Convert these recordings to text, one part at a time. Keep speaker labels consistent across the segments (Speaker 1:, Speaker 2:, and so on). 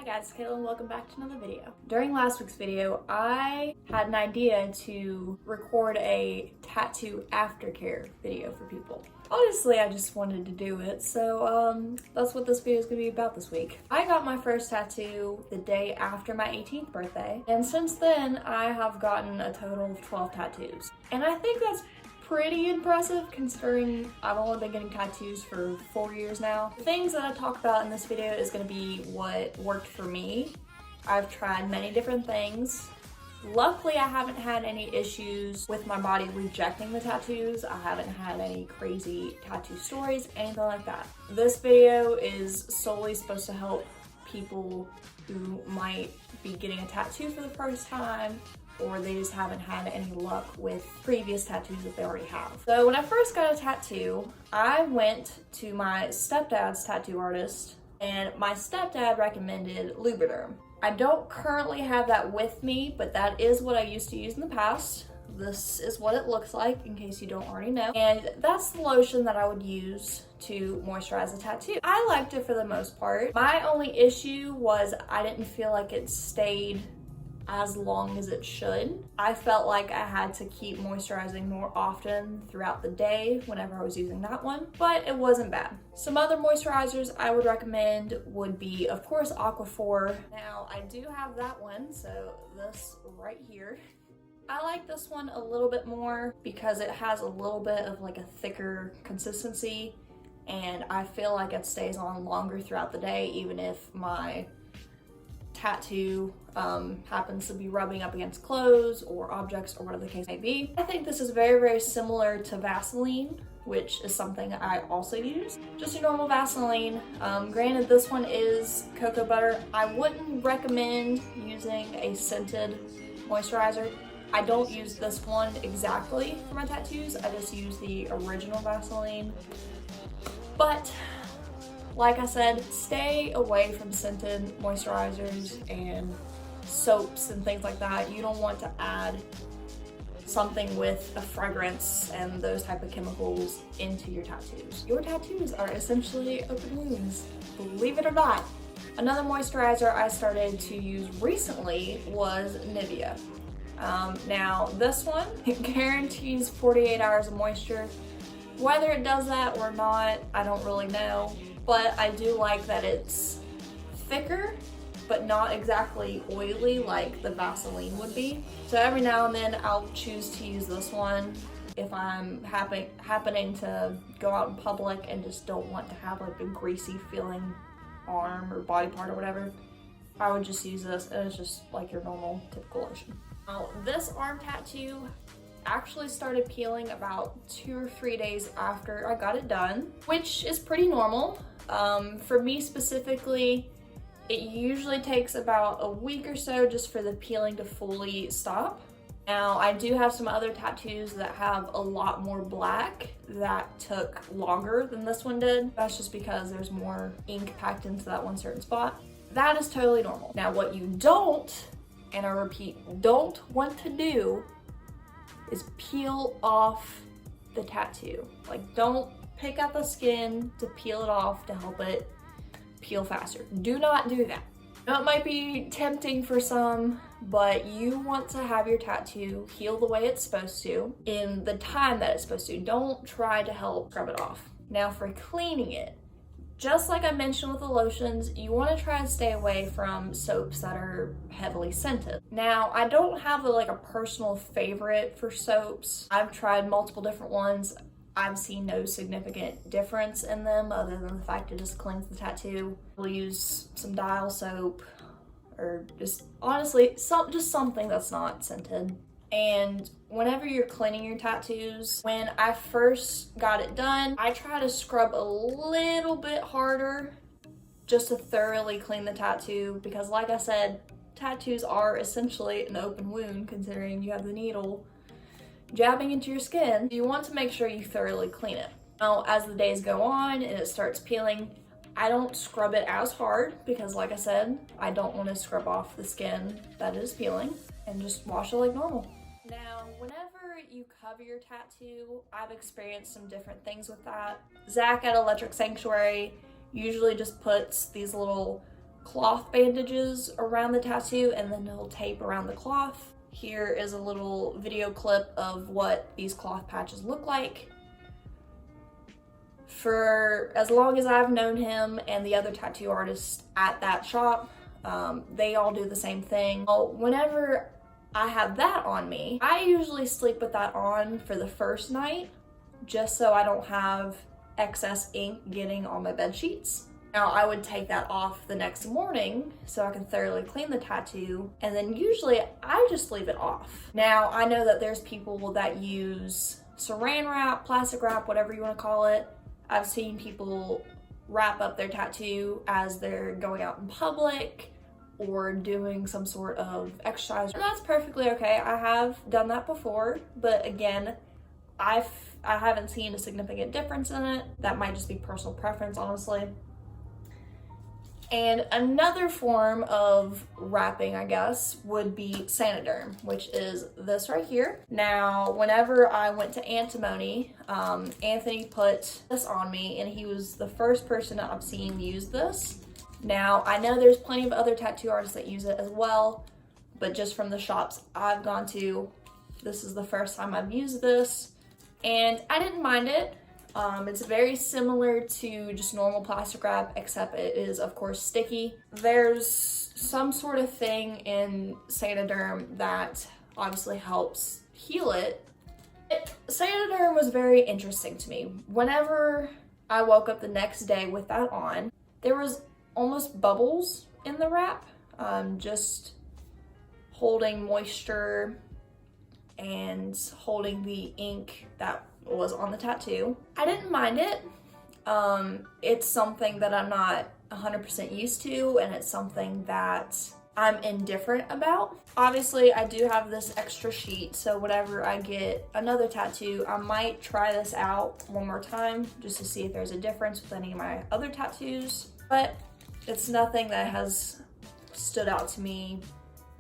Speaker 1: Guys, it's Kaitlin. Welcome back to another video. During last week's video, I had an idea to record a tattoo aftercare video for people. Honestly, I just wanted to do it, so that's what this video is going to be about this week. I got my first tattoo the day after my 18th birthday, and since then I have gotten a total of 12 tattoos. And I think that's pretty impressive considering I've only been getting tattoos for 4 years now. The things that I talk about in this video is going to be what worked for me. I've tried many different things. Luckily, I haven't had any issues with my body rejecting the tattoos. I haven't had any crazy tattoo stories, anything like that. This video is solely supposed to help people who might be getting a tattoo for the first time, or they just haven't had any luck with previous tattoos that they already have. So when I first got a tattoo, I went to my stepdad's tattoo artist, and my stepdad recommended Lubriderm. I don't currently have that with me, but that is what I used to use in the past. This is what it looks like, in case you don't already know. And that's the lotion that I would use to moisturize the tattoo. I liked it for the most part. My only issue was I didn't feel like it stayed as long as it should. I felt like I had to keep moisturizing more often throughout the day whenever I was using that one, but it wasn't bad. Some other moisturizers I would recommend would be, of course, Aquaphor. Now, I do have that one, so this right here. I like this one a little bit more because it has a little bit of like a thicker consistency, and I feel like it stays on longer throughout the day, even if my tattoo happens to be rubbing up against clothes or objects or whatever the case may be. I think this is very, very similar to Vaseline, which is something I also use. Just your normal Vaseline. Granted, this one is cocoa butter. I wouldn't recommend using a scented moisturizer. I don't use this one exactly for my tattoos. I just use the original Vaseline. But like I said, stay away from scented moisturizers and soaps and things like that. You don't want to add something with a fragrance and those type of chemicals into your tattoos. Your tattoos are essentially open wounds, believe it or not. Another moisturizer I started to use recently was Nivea. Now this one, it guarantees 48 hours of moisture. Whether it does that or not, I don't really know. But I do like that it's thicker, but not exactly oily like the Vaseline would be. So every now and then I'll choose to use this one if I'm happening to go out in public and just don't want to have like a greasy feeling arm or body part or whatever. I would just use this, and it's just like your normal typical lotion. Now, this arm tattoo actually started peeling about 2 or 3 days after I got it done, which is pretty normal. For me specifically, it usually takes about a week or so just for the peeling to fully stop. Now, I do have some other tattoos that have a lot more black that took longer than this one did. That's just because there's more ink packed into that one certain spot. That is totally normal. Now, what you don't, and I repeat, don't want to do is peel off the tattoo. Like, don't pick out the skin to peel it off to help it peel faster. Do not do that. Now, it might be tempting for some, but you want to have your tattoo heal the way it's supposed to in the time that it's supposed to. Don't try to help scrub it off. Now, for cleaning it, just like I mentioned with the lotions, you want to try and stay away from soaps that are heavily scented. Now, I don't have a personal favorite for soaps. I've tried multiple different ones. I've seen no significant difference in them other than the fact it just cleans the tattoo. We'll use some dial soap, or just honestly, just something that's not scented. And whenever you're cleaning your tattoos, when I first got it done, I try to scrub a little bit harder just to thoroughly clean the tattoo, because like I said, tattoos are essentially an open wound considering you have the needle jabbing into your skin. You want to make sure you thoroughly clean it. Now, as the days go on and it starts peeling, I don't scrub it as hard because, like I said, I don't want to scrub off the skin that is peeling, and just wash it like normal. Now, whenever you cover your tattoo, I've experienced some different things with that. Zach at Electric Sanctuary usually just puts these little cloth bandages around the tattoo, and then he'll tape around the cloth. Here is a little video clip of what these cloth patches look like. For as long as I've known him and the other tattoo artists at that shop, they all do the same thing. Well, whenever I have that on me, I usually sleep with that on for the first night, just so I don't have excess ink getting on my bed sheets. Now, I would take that off the next morning so I can thoroughly clean the tattoo, and then usually I just leave it off. Now, I know that there's people that use saran wrap, plastic wrap, whatever you want to call it. I've seen people wrap up their tattoo as they're going out in public or doing some sort of exercise, and that's perfectly okay. I have done that before, but again, I haven't seen a significant difference in it. That might just be personal preference, honestly. And another form of wrapping, I guess, would be Sanoderm, which is this right here. Now, whenever I went to antimony, Anthony put this on me, and he was the first person that I've seen use this. Now, I know there's plenty of other tattoo artists that use it as well, but just from the shops I've gone to, this is the first time I've used this, and I didn't mind it. It's very similar to just normal plastic wrap, except it is, of course, sticky. There's some sort of thing in Sanoderm that obviously helps heal it. Sanoderm was very interesting to me. Whenever I woke up the next day with that on, there was almost bubbles in the wrap, just holding moisture and holding the ink that was on the tattoo. I didn't mind it. It's something that I'm not 100% used to, and it's something that I'm indifferent about. Obviously, I do have this extra sheet, so whenever I get another tattoo, I might try this out one more time just to see if there's a difference with any of my other tattoos, but it's nothing that has stood out to me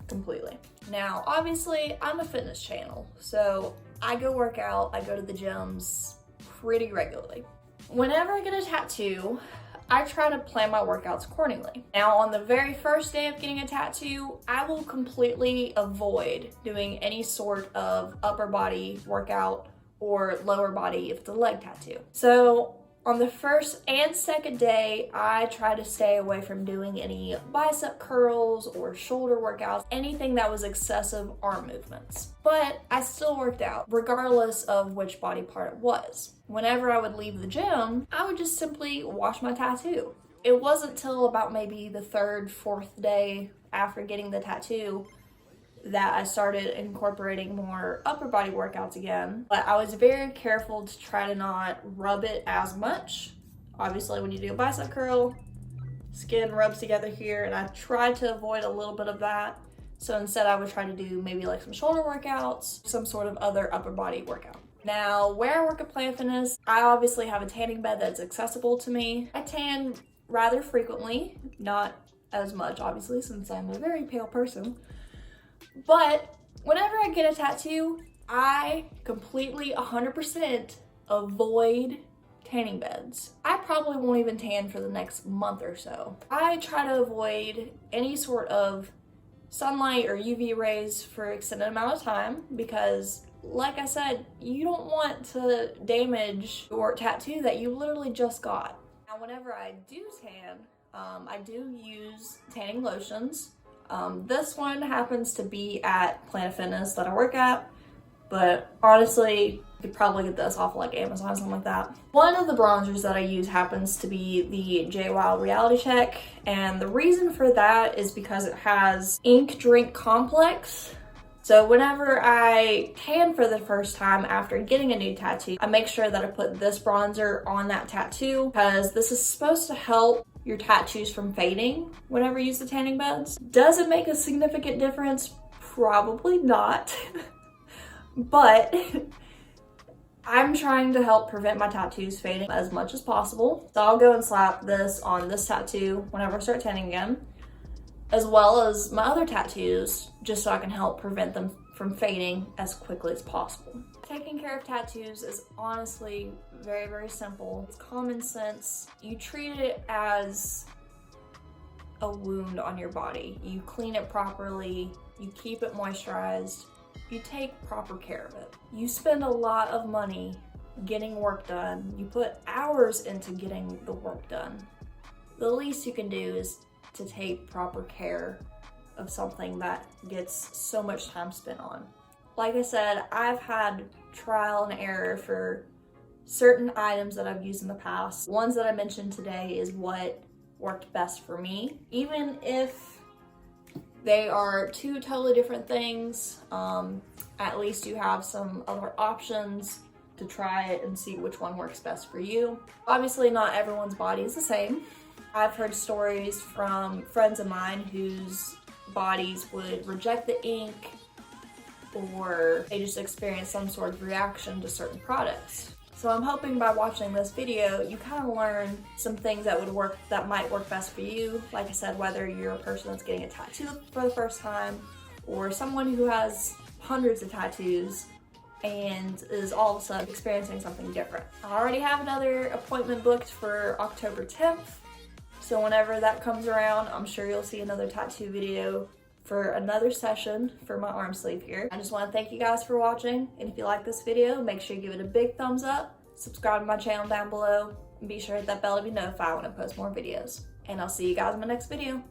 Speaker 1: completely. Now, obviously, I'm a fitness channel, so I go work out, I go to the gyms pretty regularly. Whenever I get a tattoo, I try to plan my workouts accordingly. Now, on the very first day of getting a tattoo, I will completely avoid doing any sort of upper body workout or lower body if it's a leg tattoo. So on the first and second day, I try to stay away from doing any bicep curls or shoulder workouts, anything that was excessive arm movements. But I still worked out, regardless of which body part it was. Whenever I would leave the gym, I would just simply wash my tattoo. It wasn't till about maybe the third, fourth day after getting the tattoo that I started incorporating more upper body workouts again. But I was very careful to try to not rub it as much. Obviously, when you do a bicep curl, skin rubs together here, and I tried to avoid a little bit of that. So instead, I would try to do maybe like some shoulder workouts, some sort of other upper body workout. Now, where I work at Planet Fitness, I obviously have a tanning bed that's accessible to me. I tan rather frequently, not as much, obviously, since I'm a very pale person. But whenever I get a tattoo, I completely 100% avoid tanning beds. I probably won't even tan for the next month or so. I try to avoid any sort of sunlight or UV rays for an extended amount of time because, like I said, you don't want to damage your tattoo that you literally just got. Now, whenever I do tan, I do use tanning lotions. This one happens to be at Planet Fitness that I work at, but honestly, you could probably get this off like Amazon or something like that. One of the bronzers that I use happens to be the JWoww Reality Check, and the reason for that is because it has ink drink complex. So whenever I tan for the first time after getting a new tattoo, I make sure that I put this bronzer on that tattoo because this is supposed to help your tattoos from fading whenever you use the tanning beds. Does it make a significant difference? Probably not. But I'm trying to help prevent my tattoos fading as much as possible. So I'll go and slap this on this tattoo whenever I start tanning again, as well as my other tattoos, just so I can help prevent them from fading as quickly as possible. Taking care of tattoos is honestly very, very simple. It's common sense. You treat it as a wound on your body. You clean it properly, you keep it moisturized, you take proper care of it. You spend a lot of money getting work done. You put hours into getting the work done. The least you can do is to take proper care of something that gets so much time spent on. Like I said, I've had trial and error for certain items that I've used in the past. Ones that I mentioned today is what worked best for me. Even if they are two totally different things, at least you have some other options to try it and see which one works best for you. Obviously, not everyone's body is the same. I've heard stories from friends of mine whose bodies would reject the ink, or they just experience some sort of reaction to certain products. So I'm hoping by watching this video, you kind of learn some things that might work best for you. Like I said, whether you're a person that's getting a tattoo for the first time, or someone who has hundreds of tattoos and is all of a sudden experiencing something different. I already have another appointment booked for October 10th. So whenever that comes around, I'm sure you'll see another tattoo video for another session for my arm sleeve here. I just want to thank you guys for watching, and if you like this video, make sure you give it a big thumbs up, subscribe to my channel down below, and be sure to hit that bell to be notified when I post more videos. And I'll see you guys in my next video.